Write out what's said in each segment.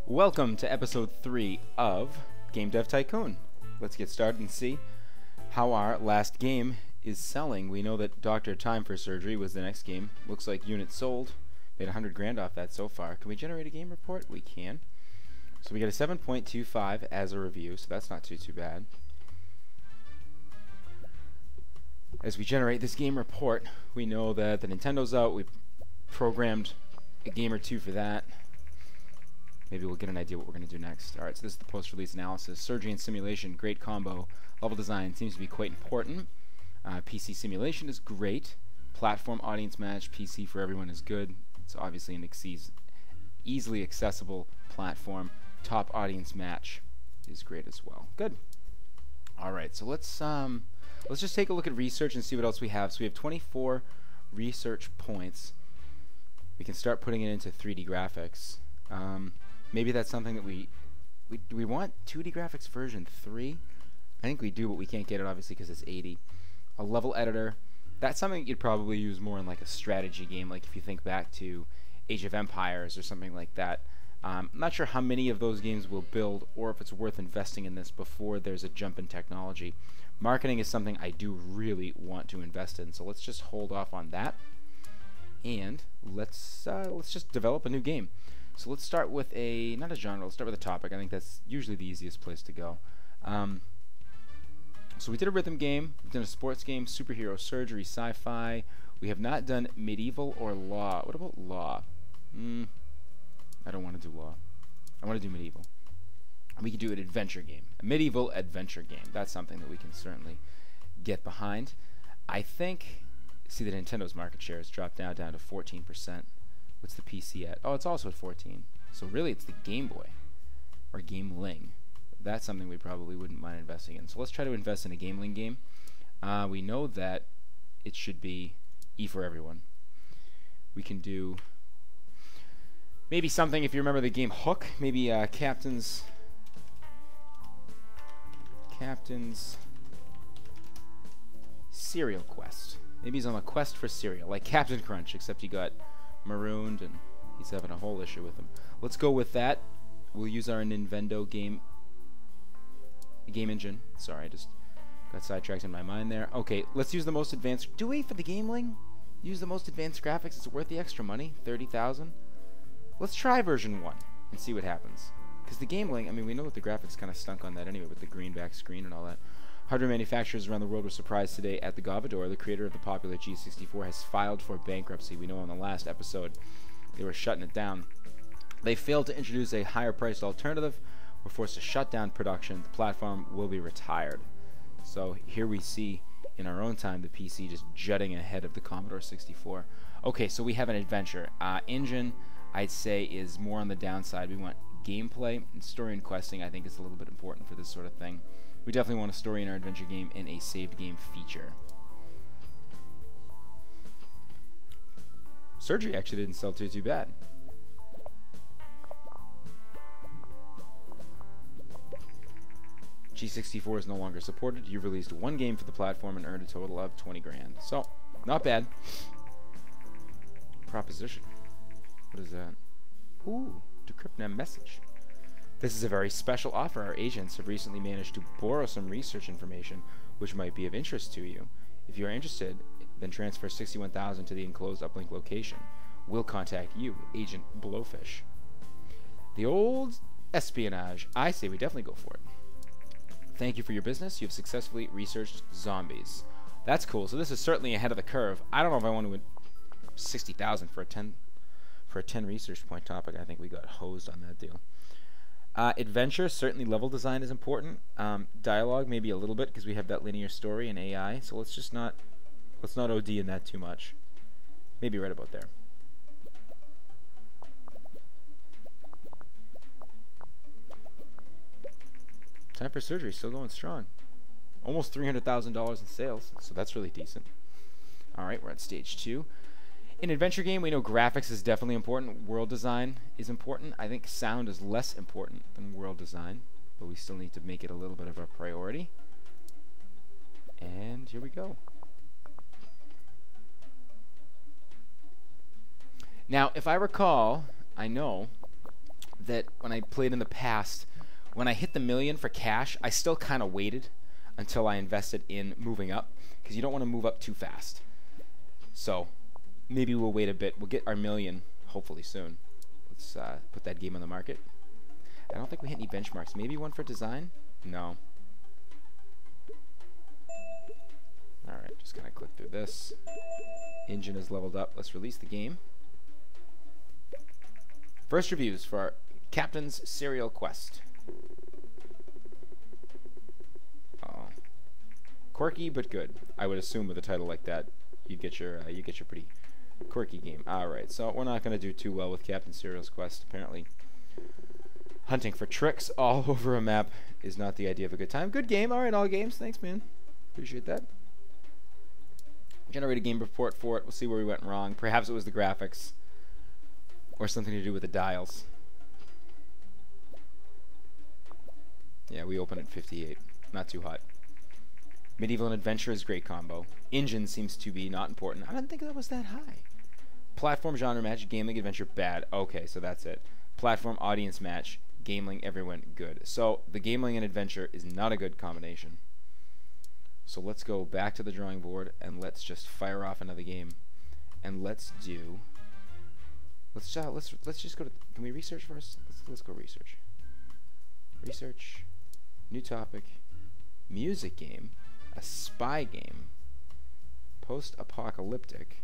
Welcome to episode 3 of Game Dev Tycoon. Let's get started and see how our last game is selling. We know that Doctor Time for Surgery was the next game. Looks like units sold. Made 100 grand off that so far. Can we generate a game report? We can. So we get a 7.25 as a review, so that's not too bad. As we generate this game report, we know that the Nintendo's out. We programmed a game or two for that. Maybe we'll get an idea what we're going to do next. Alright, so this is the post-release analysis. Surgery and simulation, great combo. Level design seems to be quite important. PC simulation is great. Platform audience match, PC for everyone is good. It's obviously an easily accessible platform. Top audience match is great as well. Good. Alright, so let's just take a look at research and see what else we have. So we have 24 research points. We can start putting it into 3D graphics. Maybe that's something that we want 2D graphics version 3. I think we do, but we can't get it obviously because it's 80. A level editor, that's something you'd probably use more in like a strategy game, like if you think back to Age of Empires or something like that. I'm not sure how many of those games will build or if it's worth investing in this before there's a jump in technology. Marketing is something I do really want to invest in, so let's just hold off on that. And let's just develop a new game. So let's start with not a genre, let's start with a topic. I think that's usually the easiest place to go. So we did a rhythm game, we've done a sports game, superhero, surgery, sci-fi. We have not done medieval or law. What about law? I don't want to do law. I want to do medieval. We could do an adventure game, a medieval adventure game. That's something that we can certainly get behind. I think, see that Nintendo's market share has dropped down to 14%. What's the PC at? Oh, it's also at 14. So really it's the Game Boy or Gameling. That's something we probably wouldn't mind investing in. So let's try to invest in a Gameling game. We know that it should be E for everyone. We can do maybe something, if you remember the game Hook, maybe Captain's Cereal Quest. Maybe he's on a quest for cereal, like Captain Crunch, except he got marooned and he's having a whole issue with him. Let's go with that. We'll use our Nintendo game engine. Sorry, I just got sidetracked in my mind there. Okay, let's use the most advanced. Do we for the Gameling? Use the most advanced graphics. It's worth the extra money. 30,000. Let's try version 1 and see what happens. Because the Gameling, I mean, we know that the graphics kind of stunk on that anyway with the greenback screen and all that. Hardware manufacturers around the world were surprised today at the Govador. The creator of the popular G64 has filed for bankruptcy. We know on the last episode they were shutting it down. They failed to introduce a higher-priced alternative. Were forced to shut down production. The platform will be retired. So here we see in our own time the PC just jutting ahead of the Commodore 64. Okay, so we have an adventure. Engine, I'd say, is more on the downside. We want gameplay and story and questing. I think is a little bit important for this sort of thing. We definitely want a story in our adventure game and a saved game feature. Surgery actually didn't sell too bad. G64 is no longer supported. You've released one game for the platform and earned a total of 20 grand. So, not bad. Proposition. What is that? Ooh, decrypt a message. This is a very special offer. Our agents have recently managed to borrow some research information which might be of interest to you. If you are interested, then transfer 61,000 to the enclosed uplink location. We'll contact you, Agent Blowfish. The old espionage. I say we definitely go for it. Thank you for your business. You have successfully researched zombies. That's cool. So this is certainly ahead of the curve. I don't know if I want to win 60,000 for a 10 research point topic. I think we got hosed on that deal. Adventure, certainly level design is important. Dialogue, maybe a little bit because we have that linear story and AI. So let's not OD in that too much. Maybe right about there. Time for Surgery, still going strong. Almost $300,000 in sales, so that's really decent. Alright, we're at stage 2. In adventure game, we know graphics is definitely important. World design is important. I think sound is less important than world design, but we still need to make it a little bit of a priority. And here we go. Now, if I recall, I know that when I played in the past, when I hit the million for cash, I still kind of waited until I invested in moving up, because you don't want to move up too fast. So maybe we'll wait a bit. We'll get our million hopefully soon. Let's put that game on the market. I don't think we hit any benchmarks. Maybe one for design? No. Alright, just kind of click through this. Engine is leveled up. Let's release the game. First reviews for our Captain's Serial Quest. Oh, quirky but good. I would assume with a title like that, you'd get your pretty quirky game. All right, so we're not going to do too well with Captain's Serial Quest. Apparently, hunting for tricks all over a map is not the idea of a good time. Good game. All right, all games. Thanks, man. Appreciate that. Generate a game report for it. We'll see where we went wrong. Perhaps it was the graphics, or something to do with the dials. Yeah, we open at 58. Not too hot. Medieval and adventure is great combo. Engine seems to be not important. I didn't think that was that high. Platform genre match, gaming adventure bad. Okay, so that's it. Platform audience match, gaming everyone good. So the gaming and adventure is not a good combination. So let's go back to the drawing board and let's just fire off another game. And let's do. Let's just go to. Can we research first? Let's go research. Research. New topic. Music game. A spy game. Post-apocalyptic.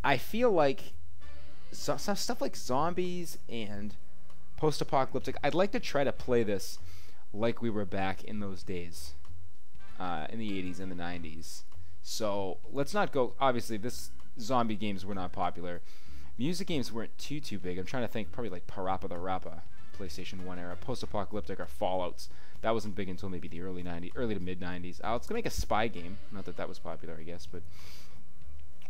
I feel like some stuff like zombies and post-apocalyptic. I'd like to try to play this like we were back in those days, in the 80s and the 90s. So let's not go. Obviously, this zombie games were not popular. Music games weren't too big. I'm trying to think. Probably like Parappa the Rappa, PlayStation 1 era. Post-apocalyptic or Fallouts. That wasn't big until maybe the early to mid 90s. Let's go make a spy game. Not that that was popular, I guess, but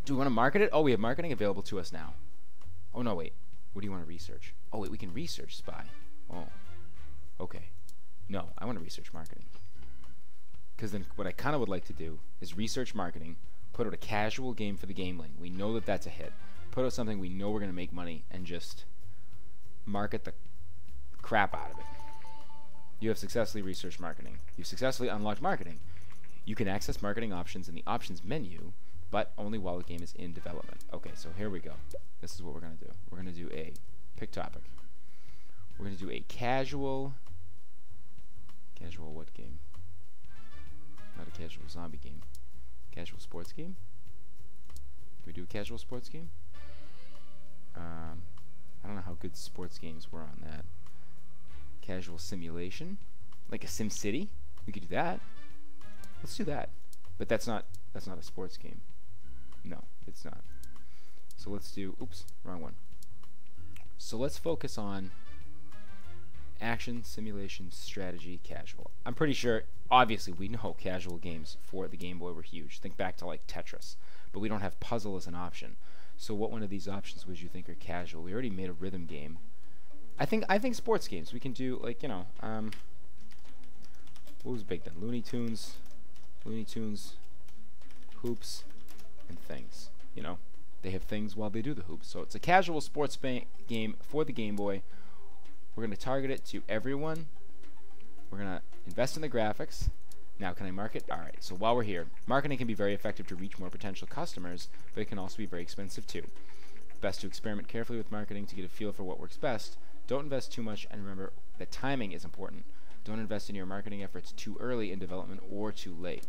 do we want to market it? Oh, we have marketing available to us now. Oh no, wait. What do you want to research? Oh wait, we can research spy. Oh, okay. No, I want to research marketing. Because then what I kind of would like to do is research marketing, put out a casual game for the game lane. We know that that's a hit. Put out something we know we're going to make money, and just market the crap out of it. You have successfully researched marketing. You've successfully unlocked marketing. You can access marketing options in the options menu, but only while the game is in development. Okay, so here we go. This is what we're going to do. We're going to do a pick topic. We're going to do a casual what game? Not a casual zombie game. Casual sports game? Can we do a casual sports game? I don't know how good sports games were on that. Casual simulation, like a Sim City. We could do that. Let's do that. But that's not a sports game. No, it's not. So let's do. Oops, wrong one. So let's focus on action, simulation, strategy, casual. I'm pretty sure. Obviously, we know casual games for the Game Boy were huge. Think back to like Tetris, but we don't have puzzle as an option. So what one of these options would you think are casual? We already made a rhythm game. I think sports games. We can do like, you know, what was big then? Looney Tunes, hoops, and things. You know, they have things while they do the hoops. So it's a casual sports game for the Game Boy. We're going to target it to everyone. We're going to invest in the graphics. Now, can I market? All right. So while we're here, marketing can be very effective to reach more potential customers, but it can also be very expensive too. Best to experiment carefully with marketing to get a feel for what works best. Don't invest too much, and remember that timing is important. Don't invest in your marketing efforts too early in development or too late.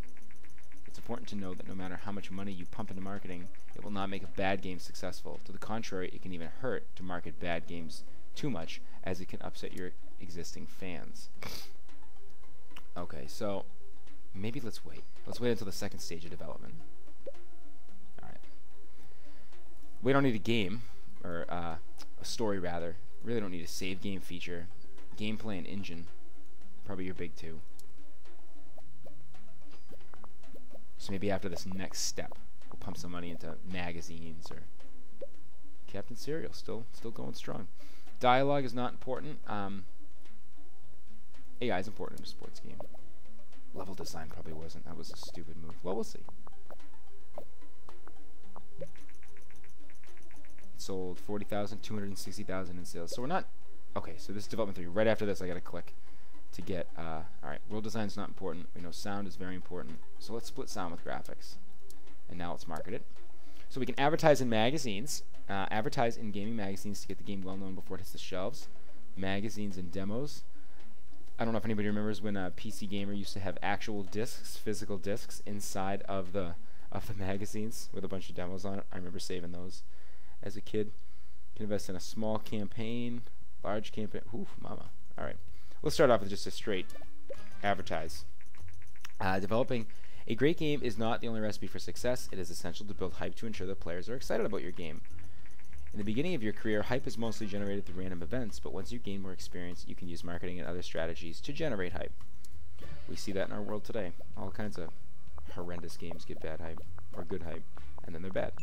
It's important to know that no matter how much money you pump into marketing, it will not make a bad game successful. To the contrary, it can even hurt to market bad games too much, as it can upset your existing fans. Okay, so maybe let's wait. Let's wait until the second stage of development. Alright. We don't need a game, or a story rather. Really don't need a save game feature. Gameplay and engine, probably your big two. So maybe after this next step, we'll pump some money into magazines or Captain Serial. Still going strong. Dialogue is not important. AI is important in a sports game. Level design probably wasn't. That was a stupid move. Well, we'll see. It sold 40,000, 260,000 in sales. So we're not Okay, so this is development 3. Right after this, I got to click to get, all right, world design's not important. We know sound is very important. So let's split sound with graphics. And now let's market it. So we can advertise in magazines, advertise in gaming magazines to get the game well known before it hits the shelves. Magazines and demos. I don't know if anybody remembers when PC Gamer used to have actual discs, physical discs, inside of the magazines with a bunch of demos on it. I remember saving those as a kid. You can invest in a small campaign, large campaign. Ooh, mama. All right. Let's start off with just a straight advertise. Developing a great game is not the only recipe for success. It is essential to build hype to ensure that players are excited about your game. In the beginning of your career, hype is mostly generated through random events, but once you gain more experience, you can use marketing and other strategies to generate hype. We see that in our world today. All kinds of horrendous games get bad hype, or good hype, and then they're bad.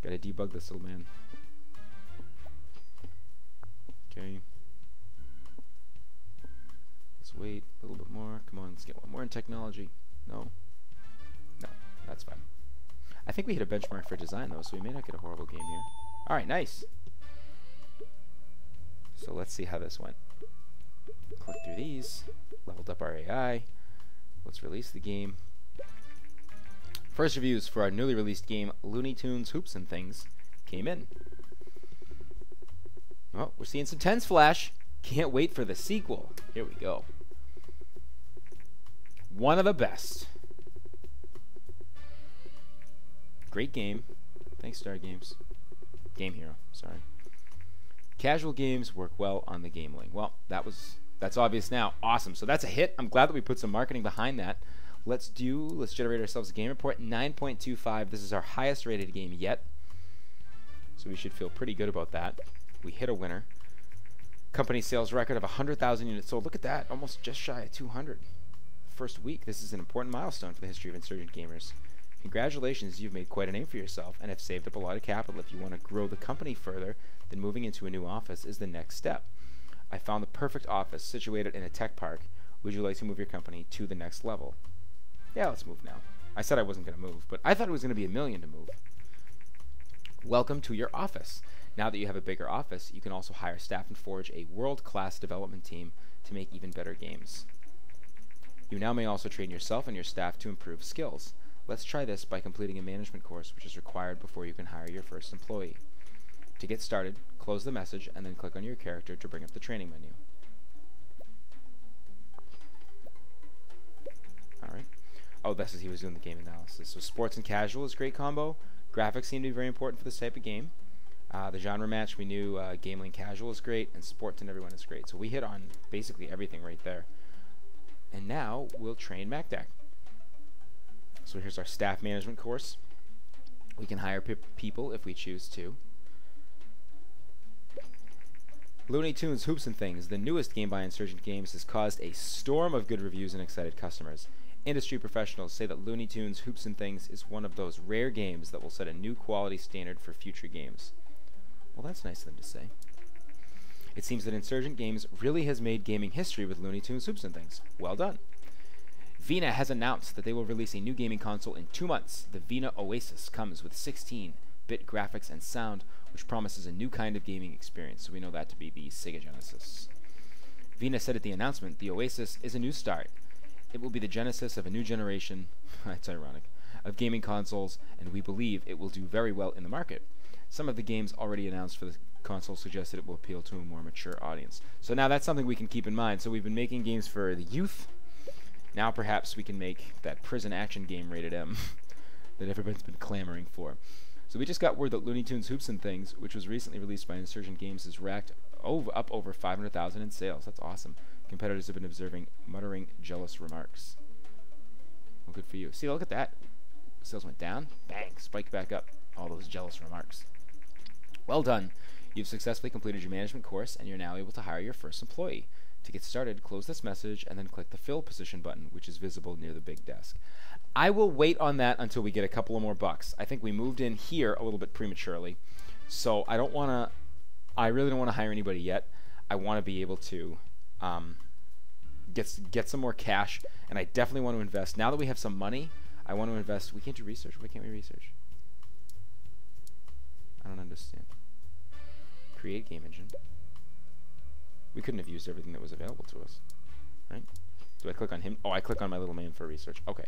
Gotta debug this little man. Okay. Let's wait a little bit more. Come on, let's get one more in technology. No? No, that's fine. I think we hit a benchmark for design, though, so we may not get a horrible game here. All right, nice. So let's see how this went. Click through these. Leveled up our AI. Let's release the game. First reviews for our newly released game, Looney Tunes Hoops and Things, came in. Oh, we're seeing some 10s flash. Can't wait for the sequel. Here we go. One of the best. Great game. Thanks, Star Games. Game Hero, sorry. Casual games work well on the Game Link. Well, that's obvious now. Awesome. So that's a hit. I'm glad that we put some marketing behind that. Let's generate ourselves a game report. 9.25. This is our highest rated game yet. So we should feel pretty good about that. We hit a winner. Company sales record of 100,000 units sold. Look at that. Almost just shy of 200. First week. This is an important milestone for the history of Insurgent Gamers. Congratulations, you've made quite a name for yourself and have saved up a lot of capital. If you want to grow the company further, then moving into a new office is the next step. I found the perfect office situated in a tech park. Would you like to move your company to the next level? Yeah, let's move now. I said I wasn't going to move, but I thought it was going to be $1 million to move. Welcome to your office. Now that you have a bigger office, you can also hire staff and forge a world-class development team to make even better games. You now may also train yourself and your staff to improve skills. Let's try this by completing a management course, which is required before you can hire your first employee. To get started, close the message and then click on your character to bring up the training menu. Alright. Oh, this is he was doing the game analysis. So sports and casual is a great combo. Graphics seem to be very important for this type of game. The genre match, we knew Game Casual is great, and sports and everyone is great. So we hit on basically everything right there. And now we'll train MacDac. So here's our staff management course. We can hire people if we choose to. Looney Tunes Hoops and Things, the newest game by Insurgent Games, has caused a storm of good reviews and excited customers. Industry professionals say that Looney Tunes Hoops and Things is one of those rare games that will set a new quality standard for future games. Well, that's nice of them to say. It seems that Insurgent Games really has made gaming history with Looney Tunes Hoops and Things. Well done. Vina has announced that they will release a new gaming console in 2 months. The Vina Oasis comes with 16-bit graphics and sound, which promises a new kind of gaming experience, so we know that to be the Sega Genesis. Vina said at the announcement, the Oasis is a new start. It will be the genesis of a new generation, that's ironic, of gaming consoles, and we believe it will do very well in the market. Some of the games already announced for the console suggest that it will appeal to a more mature audience. So now that's something we can keep in mind. So we've been making games for the youth. Now perhaps we can make that prison action game rated M that everybody's been clamoring for. So we just got word that Looney Tunes Hoops and Things, which was recently released by Insurgent Games, has racked up over 500,000 in sales. That's awesome. Competitors have been observing, muttering jealous remarks. Well, good for you. See, look at that. Sales went down. Bang. Spiked back up. All those jealous remarks. Well done. You've successfully completed your management course, and you're now able to hire your first employee. To get started, close this message and then click the fill position button, which is visible near the big desk. I will wait on that until we get a couple of more bucks. I think we moved in here a little bit prematurely, so I really don't want to hire anybody yet. I want to be able to get some more cash, and I definitely want to invest. Now that we have some money, I want to invest. We can't do research. Why can't we research? I don't understand. Create game engine. We couldn't have used everything that was available to us, right? Do I click on him? Oh, I click on my little man for research. Okay.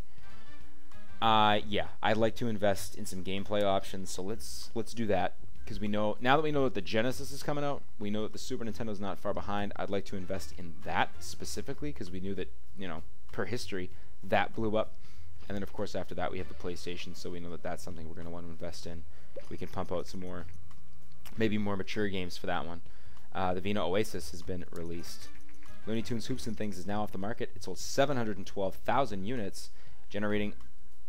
Yeah, I'd like to invest in some gameplay options, so let's do that, because we know, now that we know that the Genesis is coming out, we know that the Super Nintendo's not far behind. I'd like to invest in that specifically, because we knew that, you know, per history, that blew up. And then, of course, after that, we have the PlayStation, so we know that that's something we're going to want to invest in. We can pump out some more, maybe more mature games for that one. The Vina Oasis has been released. Looney Tunes Hoops and Things is now off the market. It sold 712,000 units, generating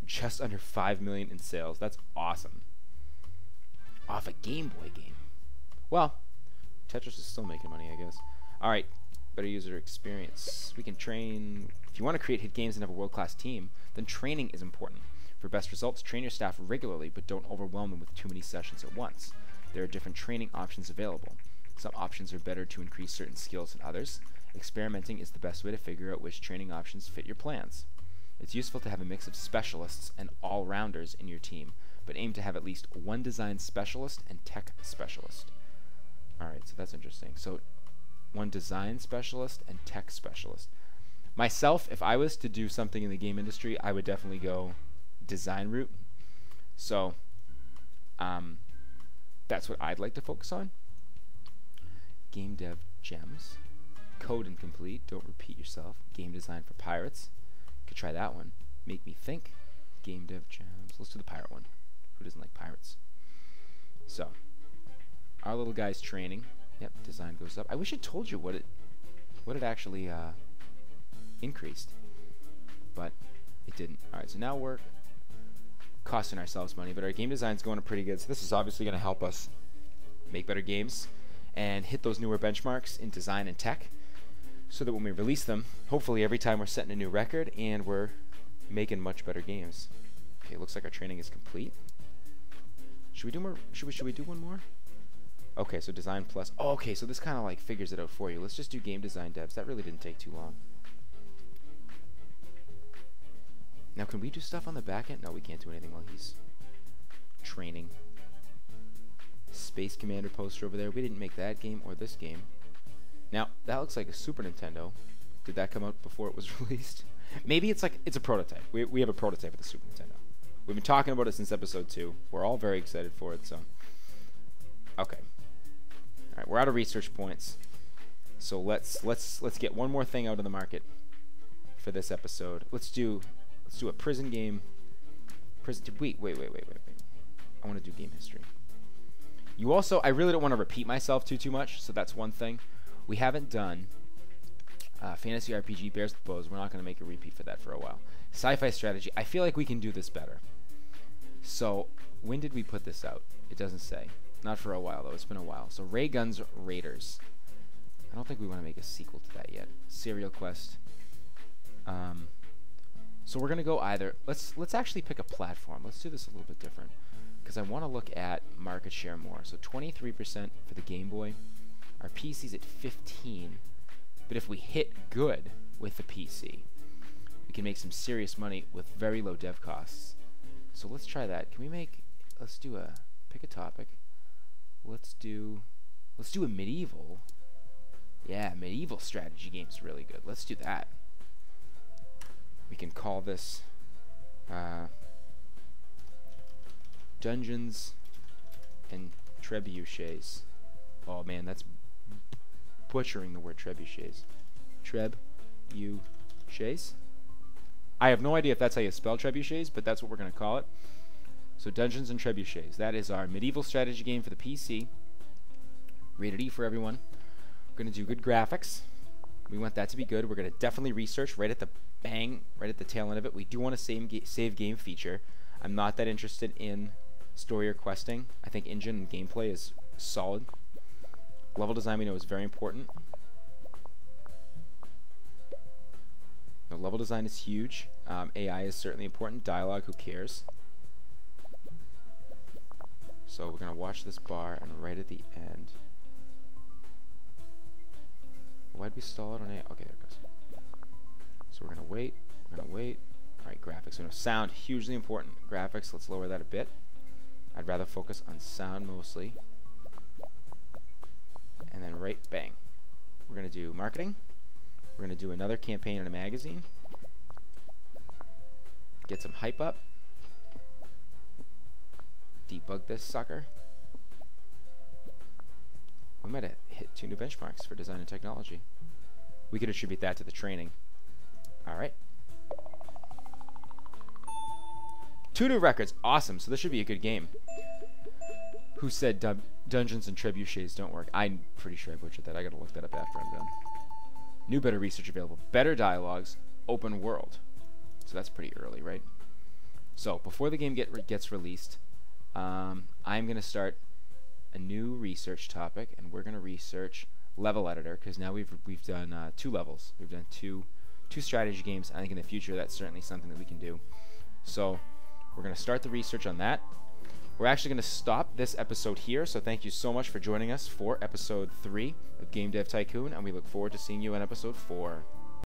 just under 5 million in sales. That's awesome. Off a Game Boy game. Well, Tetris is still making money, I guess. Alright, better user experience. We can train. If you want to create hit games and have a world-class team, then training is important. For best results, train your staff regularly, but don't overwhelm them with too many sessions at once. There are different training options available. Some options are better to increase certain skills than others. Experimenting is the best way to figure out which training options fit your plans. It's useful to have a mix of specialists and all-rounders in your team, but aim to have at least one design specialist and tech specialist. Alright, so that's interesting. So, one design specialist and tech specialist. Myself, if I was to do something in the game industry, I would definitely go design route. So, that's what I'd like to focus on. Game dev gems. Code incomplete. Don't repeat yourself. Game design for pirates. Could try that one. Make me think. Game dev gems. Let's do the pirate one. Who doesn't like pirates? So, our little guy's training. Yep, design goes up. I wish it told you what it actually increased, but it didn't. All right, so now we're costing ourselves money, but our game design's going pretty good. So this is obviously going to help us make better games and hit those newer benchmarks in design and tech, so that when we release them, hopefully every time we're setting a new record and we're making much better games. Okay, looks like our training is complete. Should we do more? Should we do one more? Okay, so design plus. Oh, okay, so this kind of like figures it out for you. Let's just do game design devs. That really didn't take too long. Now, can we do stuff on the back end? No, we can't do anything while he's training. Space Commander poster over there. We didn't make that game or this game. Now, that looks like a Super Nintendo. Did that come out before it was released? Maybe it's like, it's a prototype. We have a prototype of the Super Nintendo. We've been talking about it since episode 2. We're all very excited for it, so. Okay. Alright, we're out of research points. So let's get one more thing out of the market for this episode. Let's do a prison game. Wait. I want to do game history. You also, I really don't want to repeat myself too much, so that's one thing. We haven't done fantasy RPG Bears with Bows. We're not going to make a repeat for that for a while. Sci-fi strategy. I feel like we can do this better. So, when did we put this out? It doesn't say. Not for a while, though. It's been a while. So, Ray Guns Raiders. I don't think we want to make a sequel to that yet. Serial Quest. So, we're going to go either... Let's actually pick a platform. Let's do this a little bit different, because I want to look at market share more. So, 23% for the Game Boy. Our PC's at 15. But if we hit good with the PC, we can make some serious money with very low dev costs. So let's try that. Can we make, pick a topic. Let's do a medieval. Yeah, medieval strategy game's really good. Let's do that. We can call this Dungeons and Trebuchets. Oh man, that's butchering the word trebuchets. Trebuchets? I have no idea if that's how you spell trebuchets, but that's what we're going to call it. So Dungeons and Trebuchets. That is our medieval strategy game for the PC. Rated E for everyone. We're going to do good graphics. We want that to be good. We're going to definitely research right at the tail end of it. We do want a save game feature. I'm not that interested in story or questing. I think engine and gameplay is solid. Level design we know is very important. No, level design is huge. AI is certainly important. Dialogue, who cares? So we're going to watch this bar, and right at the end... Why'd we stall it on AI? Okay, there it goes. So we're going to wait. We're going to wait. Alright, graphics. So sound, hugely important. Graphics, let's lower that a bit. I'd rather focus on sound mostly. And then bang. We're going to do marketing. We're going to do another campaign in a magazine. Get some hype up. Debug this sucker. We might have hit 2 new benchmarks for design and technology. We could attribute that to the training. Alright. 2 new records. Awesome. So this should be a good game. Who said Dungeons and Trebuchets don't work? I'm pretty sure I butchered that. I gotta look that up after I'm done. New better research available. Better dialogues. Open world. So that's pretty early, right? So before the game gets released, I'm going to start a new research topic, and we're going to research level editor, because now we've done 2 levels. We've done two strategy games. I think in the future that's certainly something that we can do. So we're going to start the research on that. We're actually going to stop this episode here, so thank you so much for joining us for episode 3 of Game Dev Tycoon, and we look forward to seeing you in episode 4.